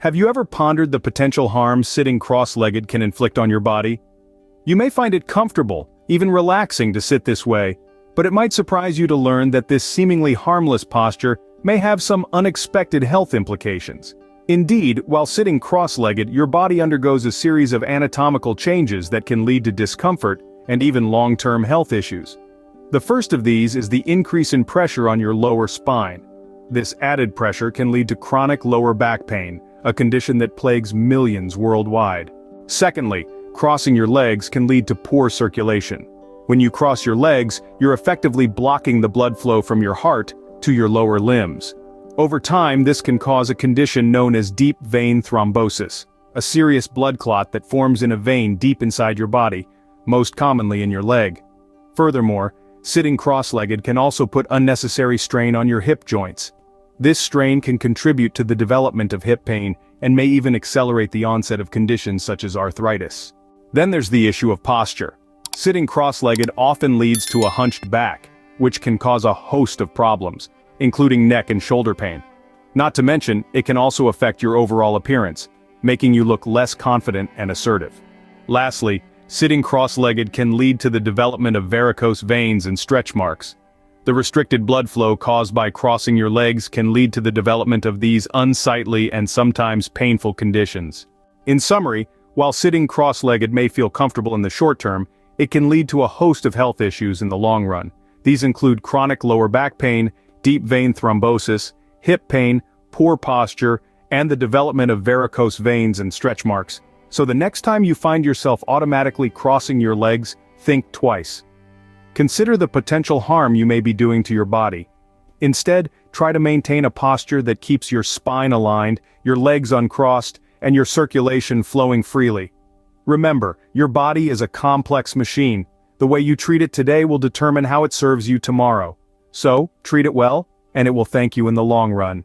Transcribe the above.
Have you ever pondered the potential harm sitting cross-legged can inflict on your body? You may find it comfortable, even relaxing to sit this way, but it might surprise you to learn that this seemingly harmless posture may have some unexpected health implications. Indeed, while sitting cross-legged, your body undergoes a series of anatomical changes that can lead to discomfort and even long-term health issues. The first of these is the increase in pressure on your lower spine. This added pressure can lead to chronic lower back pain, a condition that plagues millions worldwide. Secondly, crossing your legs can lead to poor circulation. When you cross your legs, you're effectively blocking the blood flow from your heart to your lower limbs. Over time, this can cause a condition known as deep vein thrombosis, a serious blood clot that forms in a vein deep inside your body, most commonly in your leg. Furthermore, sitting cross-legged can also put unnecessary strain on your hip joints. This strain can contribute to the development of hip pain and may even accelerate the onset of conditions such as arthritis. Then there's the issue of posture. Sitting cross-legged often leads to a hunched back, which can cause a host of problems, including neck and shoulder pain. Not to mention, it can also affect your overall appearance, making you look less confident and assertive. Lastly, sitting cross-legged can lead to the development of varicose veins and stretch marks. The restricted blood flow caused by crossing your legs can lead to the development of these unsightly and sometimes painful conditions. In summary, while sitting cross-legged may feel comfortable in the short term, it can lead to a host of health issues in the long run. These include chronic lower back pain, deep vein thrombosis, hip pain, poor posture, and the development of varicose veins and stretch marks. So the next time you find yourself automatically crossing your legs, think twice. Consider the potential harm you may be doing to your body. Instead, try to maintain a posture that keeps your spine aligned, your legs uncrossed, and your circulation flowing freely. Remember, your body is a complex machine. The way you treat it today will determine how it serves you tomorrow. So, treat it well, and it will thank you in the long run.